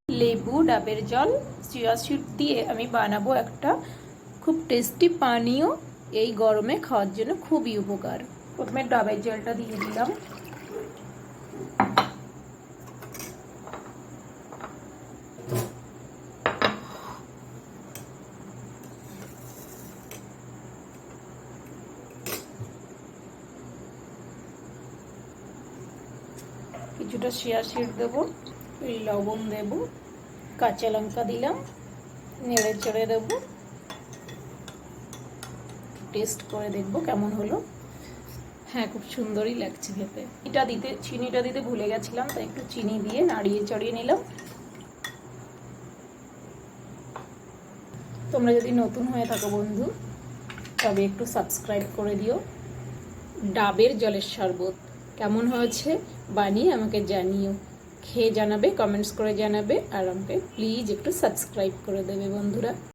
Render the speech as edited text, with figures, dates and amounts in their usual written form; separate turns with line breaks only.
লেবু, ডাবের জল, চিয়া সিড দিয়ে আমি বানাবো একটা খুব টেস্টি পানীয়। এই গরমে খাওয়ার জন্য খুবই উপকার। প্রথমে ডাবের জলটা দিয়ে দিলাম। কিছুটা চিয়া সিড দেবো, লবণ দেবো, কাঁচা লঙ্কা দিলাম, নেড়ে চেড়ে দেবো, টেস্ট করে দেখবো কেমন হলো। হ্যাঁ, খুব সুন্দরই লাগছে খেতে। চিনিটা দিতে ভুলে গেছিলাম, তাই একটু চিনি দিয়ে নাড়িয়ে চড়িয়ে নিলাম। তোমরা যদি নতুন হয়ে থাকো বন্ধু, তবে একটু সাবস্ক্রাইব করে দিও। ডাবের জলের শরবত কেমন হয়েছে বানিয়ে আমাকে জানিও, খেয়ে জানাবে, কমেন্টস করে জানাবে, আর আমাকে প্লিজ একটু সাবস্ক্রাইব করে দেবে বন্ধুরা।